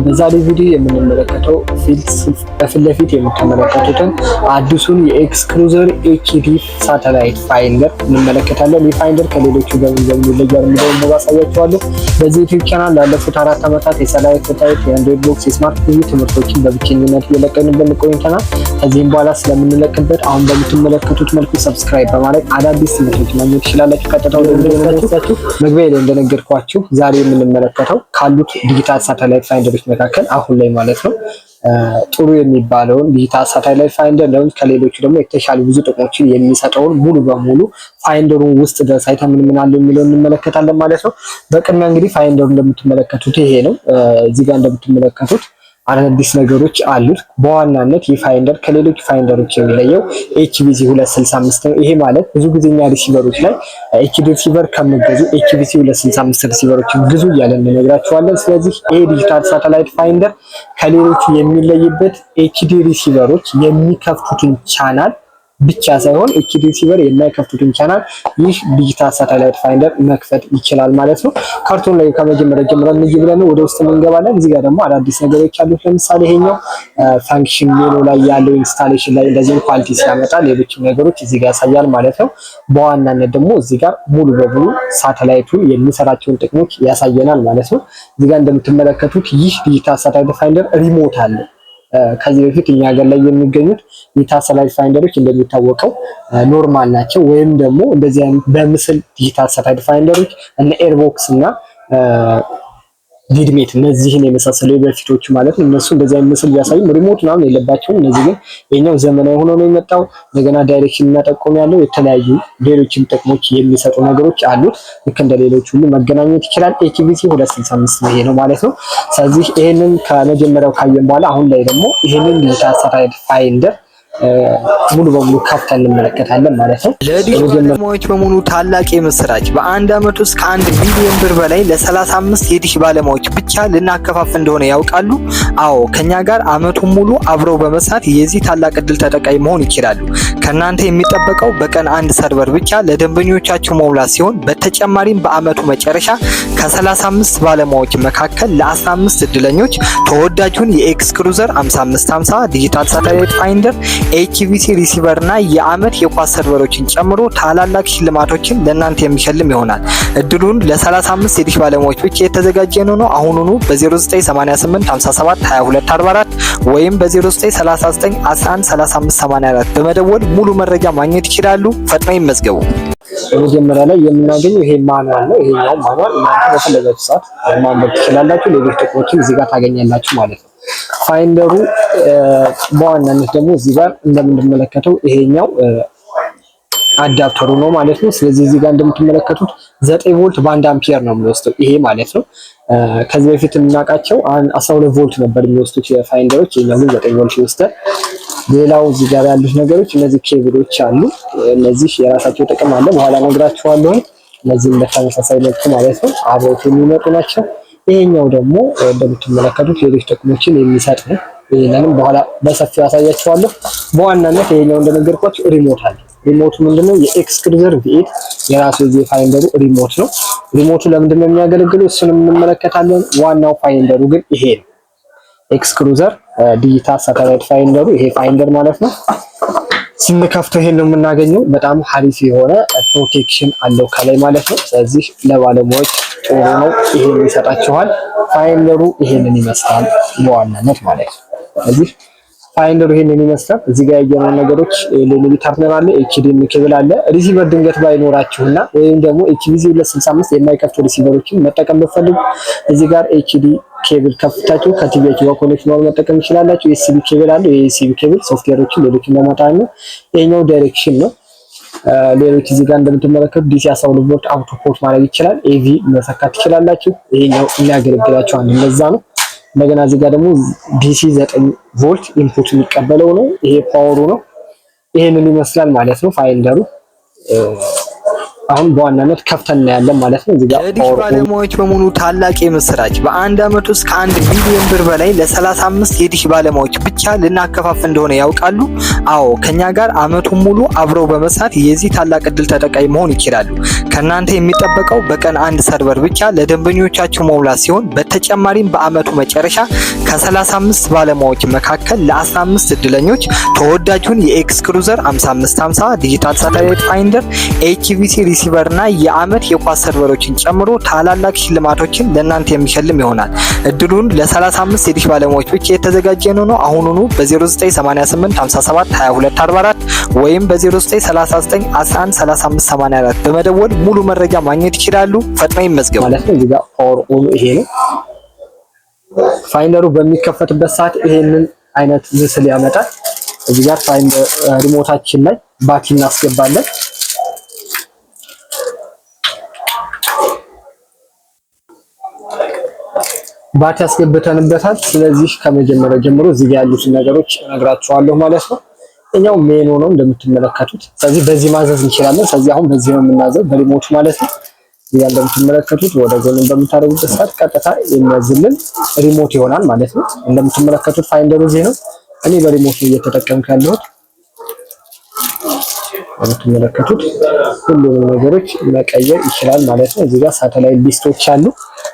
በዛሬ ቪዲዮ የምንመለከተው በፊት ለፊት የምትመለከቱትን አዲሱን የኤክስ ክሩዘር ኤችዲ ሳተላይት ፋይንደር እንመለከታለን። ይህ ፋይንደር ከሌሎቹ በምን ይለያል የሚለውን አሳያችኋለሁ። በዚህ ዩቲዩብ ቻናል ላለፉት 4 ዓመታት የሳተላይት የአንድሮይድ ቦክስ የስማርት ቲቪ ትምህርቶችን በብቸኝነት እየለቀቅን ቆይተናል። ከዚህም በኋላ ስለምንለቅበት አሁን በምትመለከቱት መልኩ ሰብስክራይብ በማድረግ አዳዲስ ትምህርቶች ማግኘት ትችላላችሁ። ቀጥታ ወደ ቪዲዮአችን መግቢያ ላይ እንደነገርኳችሁ ዛሬ የምንመለከተው ካሉት ዲጂታል ሳተላይት ፋይንደሮች መካከል አሁን ላይ ማለት ነው ጥሩ የሚባለውን ዲጂታል ሳተላይት ፋይንደር ነው። ከሌሎቹ ደግሞ የተሻለ ብዙ ጥቅሞችን የሚሰጠውን ሙሉ በሙሉ ፋይንደሩን ውስጥ ድረስ አይተን ምን አለ የሚለውን እንመለከታለን ማለት ነው። በቅድሚያ እንግዲህ ፋይንደሩ እንደምትመለከቱት ይሄ ነው። እዚህ ጋር እንደምትመለከቱት አዳዲስ ነገሮች አሉት። በዋናነት ይህ ፋይንደር ከሌሎች ፋይንደሮች የሚለየው HVC 265 ነው። ይሄ ማለት ብዙ ጊዜኛ ሪሲቨሮች ላይ HD ሪሲቨር ከምገዙ HVC 265 ሪሲቨሮችን ግዙ እያለን እንነግራችኋለን። ስለዚህ ይሄ ዲጂታል ሳተላይት ፋይንደር ከሌሎቹ የሚለይበት HD ሪሲቨሮች የሚከፍቱትን ቻናል ብቻ ሳይሆን ኤችዲ ሪሲቨር የማይከፍቱትን ቻናል ይህ ዲጂታል ሳተላይት ፋይንደር መክፈት ይችላል ማለት ነው። ካርቶን ላይ ከመጀመሪያ ጀምረን እንጂ ብለን ወደ ውስጥ እንገባለን። እዚህ ጋር ደግሞ አዳዲስ ነገሮች አሉት። ለምሳሌ ይሄኛው ፋንክሽን ሜኑ ላይ ያለው ኢንስታሌሽን ላይ እንደዚህ ኳሊቲ ሲያመጣ ሌሎች ነገሮች እዚህ ጋር ያሳያል ማለት ነው። በዋናነት ደግሞ እዚህ ጋር ሙሉ በሙሉ ሳተላይቱን የሚሰራቸውን ጥቅሞች ያሳየናል ማለት ነው። እዚህ ጋር እንደምትመለከቱት ይህ ዲጂታል ሳተላይት ፋይንደር ሪሞት አለ። ከዚህ በፊት እኛ ሀገር ላይ የሚገኙት ዲጂታል ሳተላይት ፋይንደሮች እንደሚታወቀው ኖርማል ናቸው፣ ወይም ደግሞ እንደዚህ አይነት በምስል ዲጂታል ሳተላይት ፋይንደሮች እነ ኤርቦክስ እና ቪድሜት እነዚህን የመሳሰሉ በፊቶቹ ማለት ነው። እነሱ እንደዚህ አይነት ምስል ቢያሳዩም ሪሞት ምናምን የለባቸውም። እነዚህ ግን የኛው ዘመናዊ ሆኖ ነው የመጣው። እንደገና ዳይሬክሽን እና ጠቆም ያለው የተለያዩ ሌሎችም ጥቅሞች የሚሰጡ ነገሮች አሉት። ልክ እንደ ሌሎች ሁሉ መገናኘት ይችላል። HVC 265 ነው ይሄ ነው ማለት ነው። ስለዚህ ይሄንን ከመጀመሪያው ካየን በኋላ አሁን ላይ ደግሞ ይሄንን ዲጂታል ሳተላይት ፋይንደር ሙሉ በሙሉ ከፍተን እንመለከታለን ማለት ነው። ለዲሽ ባለሙያዎች በሙሉ ታላቅ የምስራች! በአንድ አመት ውስጥ ከ1 ቢሊዮን ብር በላይ ለ35 የዲሽ ባለሙያዎች ብቻ ልናከፋፍ እንደሆነ ያውቃሉ? አዎ፣ ከኛ ጋር አመቱን ሙሉ አብረው በመስራት የዚህ ታላቅ እድል ተጠቃሚ መሆን ይችላሉ። ከናንተ የሚጠበቀው በቀን አንድ ሰርቨር ብቻ ለደንበኞቻችሁ መሙላት ሲሆን በተጨማሪም በአመቱ መጨረሻ ከ35 ባለሙያዎች መካከል ለ15 እድለኞች ተወዳጁን የኤክስ ክሩዘር 5550 ዲጂታል ሳተላይት ፋይንደር HVC ሪሲቨር እና የአመት የኳስ ሰርቨሮችን ጨምሮ ታላላቅ ሽልማቶችን ለእናንተ የሚሸልም ይሆናል። እድሉን ለ35 የዲሽ ባለሙያዎች ብቻ የተዘጋጀ ነው። አሁኑኑ በ0988 57 22 44 ወይም በ0939 11 35 84 በመደወል ሙሉ መረጃ ማግኘት ይችላሉ። ፈጥነው ይመዝገቡ። በመጀመሪያ ላይ የምናገኘው ይሄ ማኑዋል ነው። ይሄኛው ማኑዋል እናንተ በፈለጋችሁ ሰዓት ማንበብ ትችላላችሁ። ሌሎች ጥቅሞችን እዚህ ጋር ታገኛላችሁ ማለት ነው። ፋይንደሩ በዋናነት ደግሞ እዚህ ጋር እንደምንመለከተው ይሄኛው አዳፕተሩ ነው ማለት ነው። ስለዚህ እዚህ ጋር እንደምትመለከቱት 9 ቮልት በ1 አምፒየር ነው የሚወስደው ይሄ ማለት ነው። ከዚህ በፊት የምናውቃቸው 12 ቮልት ነበር የሚወስዱት የፋይንደሮች፣ ይሄኛው ግን 9 ቮልት ይወስዳል። ሌላው እዚህ ጋር ያሉት ነገሮች እነዚህ ኬብሎች አሉ። እነዚህ የራሳቸው ጥቅም አለ፣ በኋላ ነግራችኋለሁ። እነዚህ በተመሳሳይ መልኩ ማለት ነው አብረው የሚመጡ ናቸው። ይሄኛው ደግሞ እንደምትመለከቱት ሌሎች ጥቅሞችን የሚሰጥ ነው። ይሄንንም በኋላ በሰፊው ያሳያችኋለሁ። በዋናነት ይሄኛው እንደነገርኳችሁ ሪሞት አለ። ሪሞቱ ምንድነው? የኤክስ ክሩዘር V8 የራሱ የዚህ ፋይንደሩ ሪሞት ነው። ሪሞቱ ለምንድነው የሚያገለግለው? እሱንም እንመለከታለን። ዋናው ፋይንደሩ ግን ይሄ ነው። ኤክስ ክሩዘር ዲጂታል ሳተላይት ፋይንደሩ ይሄ ፋይንደር ማለት ነው። ስንከፍተው ይሄን ነው የምናገኘው። በጣም ሀሪፍ የሆነ ፕሮቴክሽን አለው ከላይ ማለት ነው። ስለዚህ ለባለሙያዎች ጥሩ ነው። ይሄን ይሰጣችኋል። ፋይንደሩ ይሄንን ይመስላል በዋናነት ማለት ነው። ስለዚህ ፋይንደሩ ይሄንን ይመስላል። እዚህ ጋር ያየነው ነገሮች ሌሎች ተርሚናል አለ፣ HDMI ኬብል አለ። ሪሲቨር ድንገት ባይኖራችሁና ወይም ደግሞ HVC 265 የማይከፍቱ ሪሲቨሮችን መጠቀም ብትፈልጉ እዚህ ጋር HD ኬብል ከፍታችሁ ከቲቪያችሁ ጋር ኮኔክት ማድረግ መጠቀም ይችላላችሁ። USB ኬብል አለ። የUSB ኬብል ሶፍትዌሮችን ሌሎችን ለማጣን ነው። ይሄኛው ዳይሬክሽን ነው። ሌሎች እዚህ ጋር እንደምትመለከቱት DC 12 ቮልት አውቶ ፖርት ማድረግ ይችላል። AV መሰካት ትችላላችሁ። ይሄኛው የሚያገለግላችሁ እንደዛ ነው። እንደገና እዚህ ጋር ደግሞ DC 9 ቮልት ኢንፑት የሚቀበለው ነው። ይሄ ፓወሩ ነው። ይሄንን ይመስላል ማለት ነው ፋይንደሩ። አሁን በዋናነት ከፍተን እናያለን ማለት ነው። እዚህ ጋር ለዲሽ ባለሙያዎች በሙሉ ታላቅ የምስራች በአንድ አመት ውስጥ ከ1 ሚሊዮን ብር በላይ ለ35 የዲሽ ባለሙያዎች ብቻ ልናከፋፍ እንደሆነ ያውቃሉ? አዎ ከኛ ጋር አመቱን ሙሉ አብረው በመስራት የዚህ ታላቅ እድል ተጠቃሚ መሆን ይችላሉ። ከናንተ የሚጠበቀው በቀን አንድ ሰርቨር ብቻ ለደንበኞቻችሁ መሙላት ሲሆን በተጨማሪም በአመቱ መጨረሻ ከ35 ባለሙያዎች መካከል ለ15 እድለኞች ተወዳጁን የኤክስ ክሩዘር 5550 ዲጂታል ሳተላይት ፋይንደር HVC ሪሲቨር እና የአመት የኳስ ሰርቨሮችን ጨምሮ ታላላቅ ሽልማቶችን ለእናንተ የሚሸልም ይሆናል። እድሉን ለ35 የዲሽ ባለሙያዎች ብቻ የተዘጋጀ ነው። አሁኑኑ በ0988 57 22 44 ወይም በ0939113584 በመደወል ሙሉ መረጃ ማግኘት ይችላሉ። ፈጥነው ይመዝገቡ ማለት ነው። እዚህ ጋር ፓወር ኦን ይሄ ነው። ፋይንደሩ በሚከፈትበት ሰዓት ይሄንን አይነት ምስል ያመጣል። እዚህ ጋር ፋይንደር ሪሞታችን ላይ ባቲ እናስገባለን። ባቲ አስገብተንበታል። ስለዚህ ከመጀመሪያው ጀምሮ እዚህ ጋር ያሉትን ነገሮች እነግራችኋለሁ ማለት ነው። እኛው ሜኑ ነው እንደምትመለከቱት። ስለዚህ በዚህ ማዘዝ እንችላለን። ስለዚህ አሁን በዚህ ነው የምናዘው በሪሞት ማለት ነው። እዚህ ጋር እንደምትመለከቱት ወደ ጎን በምታደርጉበት ሰዓት ቀጥታ የሚያዝልን ሪሞት ይሆናል ማለት ነው። እንደምትመለከቱት ፋይንደሩ እዚህ ነው። እኔ በሪሞት ነው እየተጠቀምኩ ያለሁት። እንደምትመለከቱት ሁሉንም ነገሮች መቀየር ይችላል ማለት ነው። እዚህ ጋር ሳተላይት ሊስቶች አሉ።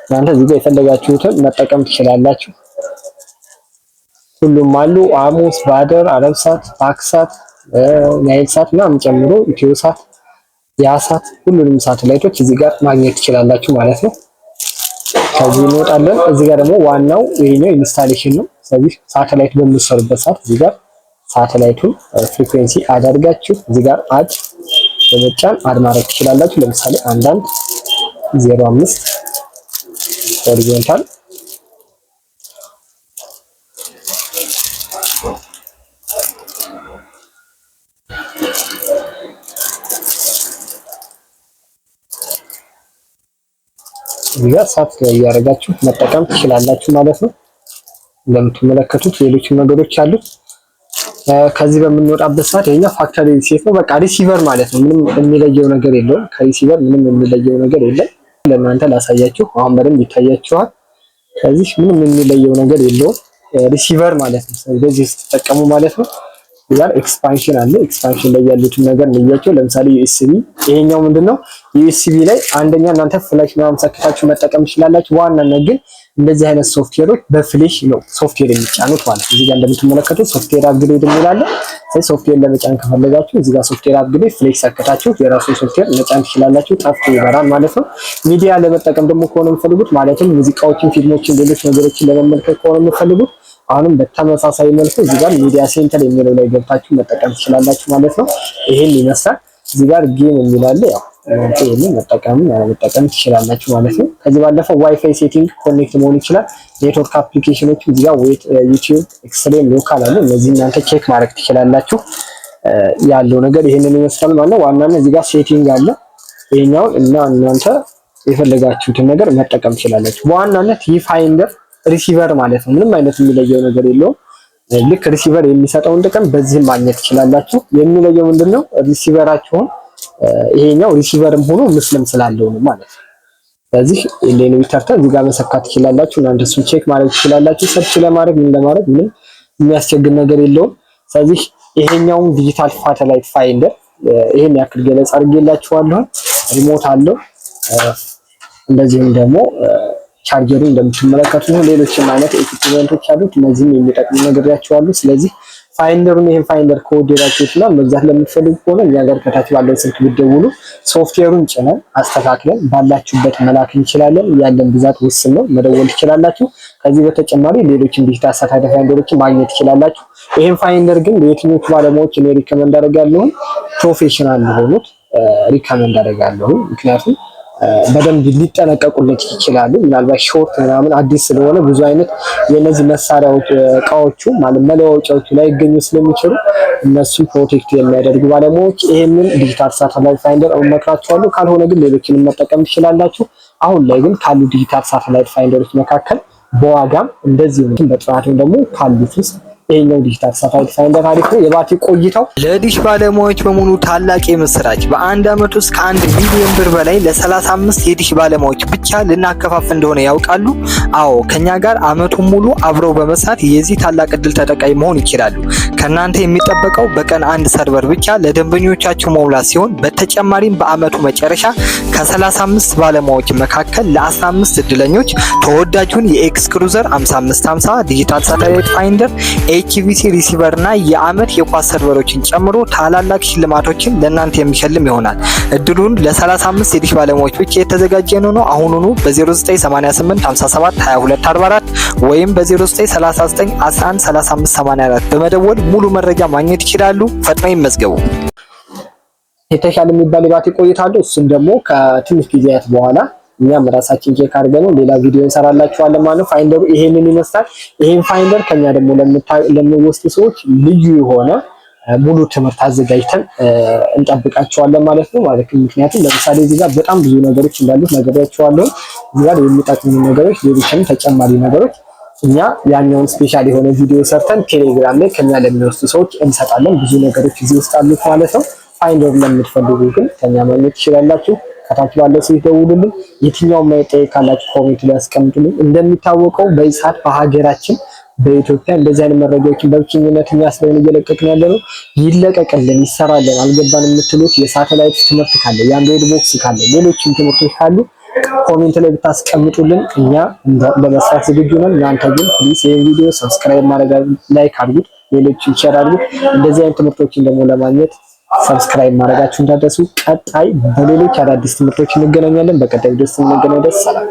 እናንተ እዚህ ጋር የፈለጋችሁትን መጠቀም ትችላላችሁ። ሁሉም አሉ። አሞስ፣ ባደር፣ አረብሳት፣ ፓክሳት፣ ናይልሳት ምናምን ጨምሮ ኢትዮሳት፣ ያሳት ሁሉንም ሳተላይቶች እዚህ ጋር ማግኘት ትችላላችሁ ማለት ነው። ከዚህ እንወጣለን። እዚህ ጋር ደግሞ ዋናው ይሄኛው ኢንስታሌሽን ነው። ስለዚህ ሳተላይት በምትሰሩበት ሰዓት እዚህ ጋር ሳተላይቱን ፍሪኩዌንሲ አድርጋችሁ እዚህ ጋር አድ በመጫን አድ ማድረግ ትችላላችሁ። ለምሳሌ 1105 ሆሪዞንታል እዚህ ጋር ሳት ያያረጋችሁ መጠቀም ትችላላችሁ ማለት ነው። እንደምትመለከቱት ሌሎች ነገሮች አሉት። ከዚህ በምንወጣበት ሰዓት የኛ ፋክተሪ ሪሴት ነው። በቃ ሪሲቨር ማለት ነው። ምንም የሚለየው ነገር የለውም። ከሪሲቨር ምንም የሚለየው ነገር የለም። ለእናንተ ላሳያችሁ። አሁን በደንብ ይታያችኋል። ስለዚህ ምንም የሚለየው ነገር የለውም። ሪሲቨር ማለት ነው። ስለዚህ በዚህ ስትጠቀሙ ማለት ነው። ያር ኤክስፓንሽን አለ። ኤክስፓንሽን ላይ ያሉትን ነገር ለያቸው። ለምሳሌ ዩኤስቢ ይሄኛው ምንድነው? ዩኤስቢ ላይ አንደኛ እናንተ ፍላሽ ምናምን ሰክታችሁ መጠቀም ትችላላችሁ። ዋናነት ግን እንደዚህ አይነት ሶፍትዌሮች በፍሌሽ ነው ሶፍትዌር የሚጫኑት ማለት ነው። እዚህ ጋር እንደምትመለከቱት ሶፍትዌር አፕግሬድ የሚላለ ስለዚህ ሶፍትዌር ለመጫን ከፈለጋችሁ እዚህ ጋር ሶፍትዌር አፕግሬድ ፍሌሽ ሰክታችሁ የራሱን ሶፍትዌር መጫን ትችላላችሁ። ጠፍቶ ይበራል ማለት ነው። ሚዲያ ለመጠቀም ደግሞ ከሆነ የምትፈልጉት ማለትም ሙዚቃዎችን፣ ፊልሞችን፣ ሌሎች ነገሮችን ለመመልከት ከሆነ የምትፈልጉት አሁንም በተመሳሳይ መልኩ እዚህ ጋር ሚዲያ ሴንተር የሚለው ላይ ገብታችሁ መጠቀም ትችላላችሁ ማለት ነው። ይሄን ይመስላል። እዚህ ጋር ጌም የሚላለ ያው እናንተ ይሄን መጠቀም ትችላላችሁ ማለት ነው። ከዚህ ባለፈው ዋይፋይ ሴቲንግ ኮኔክት መሆን ይችላል። ኔትወርክ አፕሊኬሽኖች እዚህ ጋር ዩቲዩብ፣ ኤክስትሪም፣ ሎካል አለ። እነዚህ እናንተ ቼክ ማድረግ ትችላላችሁ። ያለው ነገር ይሄንን ይመስላል ማለት ነው። ዋናነት እዚህ ጋር ሴቲንግ አለ። ይሄኛው እና እናንተ የፈለጋችሁትን ነገር መጠቀም ትችላላችሁ። በዋናነት ይህ ፋይንደር ሪሲቨር ማለት ነው። ምንም አይነት የሚለየው ነገር የለውም። ልክ ሪሲቨር የሚሰጠውን ጥቅም በዚህም ማግኘት ትችላላችሁ። የሚለየው ምንድነው? ሪሲቨራችሁን ይሄኛው ሪሲቨርም ሆኖ ምስልም ስላለው ነው ማለት ነው። ስለዚህ ኢንሌን ዊተርተ እዚህ ጋር መሰካት ትችላላችሁ። እናንተ እሱን ቼክ ማድረግ ትችላላችሁ። ሰርች ለማድረግ ምን ለማድረግ ምንም የሚያስቸግር ነገር የለውም። ስለዚህ ይሄኛውን ዲጂታል ሳተላይት ፋይንደር ይሄን ያክል ገለጻ አድርጌላችኋለሁ። ሪሞት አለው። እንደዚህም ደግሞ ቻርጀሩ እንደምትመለከቱት ነው። ሌሎችም አይነት ኢኩዊፕመንቶች አሉት። እነዚህም የሚጠቅሙ ነገራቸዋለሁ። ስለዚህ ፋይንደሩን ይሄን ፋይንደር ከወደዳችሁትና መግዛት ለምትፈልጉ ከሆነ እኛ ጋር ከታች ባለው ስልክ ብትደውሉ ሶፍትዌሩን ጭነን አስተካክለን ባላችሁበት መላክ እንችላለን። ያለን ብዛት ውስን ነው፣ መደወል ትችላላችሁ። ከዚህ በተጨማሪ ሌሎችን ዲጂታል ሳተላይት ፋይንደሮችን ማግኘት ትችላላችሁ። ይሄን ፋይንደር ግን ለየትኞቹ ባለሙያዎች እኔ ሪከመንድ አደርጋለሁ? ፕሮፌሽናል ለሆኑት ሪከመንድ አደርጋለሁ። ምክንያቱም በደንብ ሊጠነቀቁለት ይችላሉ። ምናልባት ሾርት ምናምን አዲስ ስለሆነ ብዙ አይነት የነዚህ መሳሪያዎች እቃዎቹ ማለት መለዋወጫዎቹ ላይ ይገኙ ስለሚችሉ እነሱን ፕሮቴክት የሚያደርጉ ባለሙያዎች ይሄንን ዲጂታል ሳተላይት ፋይንደር እመክራችኋለሁ። ካልሆነ ግን ሌሎችንም መጠቀም ትችላላችሁ። አሁን ላይ ግን ካሉ ዲጂታል ሳተላይት ፋይንደሮች መካከል በዋጋም እንደዚህ ነው በጥራትም ደግሞ ካሉት ውስጥ ይሄኛው ዲጂታል ሳተላይት ፋይንደር አሪፍ ነው። የባትሪ ቆይታው ለዲሽ ባለሙያዎች በሙሉ ታላቅ የምስራች! በአንድ አመት ውስጥ ከ1 ሚሊዮን ብር በላይ ለ35 የዲሽ ባለሙያዎች ብቻ ልናከፋፍ እንደሆነ ያውቃሉ? አዎ፣ ከኛ ጋር አመቱን ሙሉ አብረው በመስራት የዚህ ታላቅ እድል ተጠቃሚ መሆን ይችላሉ። ከናንተ የሚጠበቀው በቀን አንድ ሰርቨር ብቻ ለደንበኞቻችሁ መሙላት ሲሆን በተጨማሪም በአመቱ መጨረሻ ከ35 ባለሙያዎች መካከል ለ15 እድለኞች ተወዳጁን የኤክስ ክሩዘር 5550 ዲጂታል ሳተላይት ፋይንደር HVC ሪሲቨር እና የአመት የኳስ ሰርቨሮችን ጨምሮ ታላላቅ ሽልማቶችን ለእናንተ የሚሸልም ይሆናል። እድሉን ለ35 የዲሽ ባለሙያዎች ብቻ የተዘጋጀ ነው። አሁኑኑ በ0988 57 22 44 ወይም በ0939 11 35 84 በመደወል ሙሉ መረጃ ማግኘት ይችላሉ። ፈጥነው ይመዝገቡ። የተሻለ የሚባል የባትሪ ቆይታ አለው። እሱም ደግሞ ከትንሽ ጊዜያት በኋላ እኛም ራሳችን ቼክ አድርገን ሌላ ቪዲዮ እንሰራላችኋለን ማለት ነው። ፋይንደሩ ይሄንን ይመስላል። ይሄን ፋይንደር ከኛ ደግሞ ለምንወስዱ ሰዎች ልዩ የሆነ ሙሉ ትምህርት አዘጋጅተን እንጠብቃቸዋለን ማለት ነው። ምክንያቱም ለምሳሌ እዚህ ጋር በጣም ብዙ ነገሮች እንዳሉት ነግሬያቸዋለሁ። እዚህ ጋር የሚጠቅሙ ነገሮች፣ ሌሎችም ተጨማሪ ነገሮች እኛ ያኛውን ስፔሻል የሆነ ቪዲዮ ሰርተን ቴሌግራም ላይ ከኛ ለሚወስዱ ሰዎች እንሰጣለን። ብዙ ነገሮች እዚህ ውስጥ አሉት ማለት ነው። ፋይንደር ለምትፈልጉ ግን ከኛ ማግኘት ትችላላችሁ። ከታች ባለው ስልክ ደውሉልን። የትኛውም ላይ ካላችሁ ኮሜንት ላይ አስቀምጡልን። እንደሚታወቀው በዚህ ሰዓት በሀገራችን በኢትዮጵያ እንደዚህ አይነት መረጃዎችን በብቸኝነት እኛ ስለሆነ እየለቀቅን ያለነው ይለቀቅልን፣ ይሰራልን፣ አልገባን የምትሉት የሳተላይት ትምህርት ካለ፣ የአንድሮይድ ቦክስ ካለ፣ ሌሎችም ትምህርቶች ካሉ ኮሜንት ላይ ብታስቀምጡልን እኛ ለመስራት ዝግጁ ነን። እናንተ ግን ፕሊስ ይሄን ቪዲዮ ሰብስክራይብ ማድረግ፣ ላይክ አድርጉት፣ ሌሎችን ሼር አድርጉት። እንደዚህ አይነት ትምህርቶችን ደግሞ ለማግኘት ሰብስክራይብ ማድረጋችሁ እንዳትረሱ። ቀጣይ በሌሎች አዳዲስ ትምህርቶች እንገናኛለን። በቀጣይ ደስ እንገናኝ። ደስ ሰላም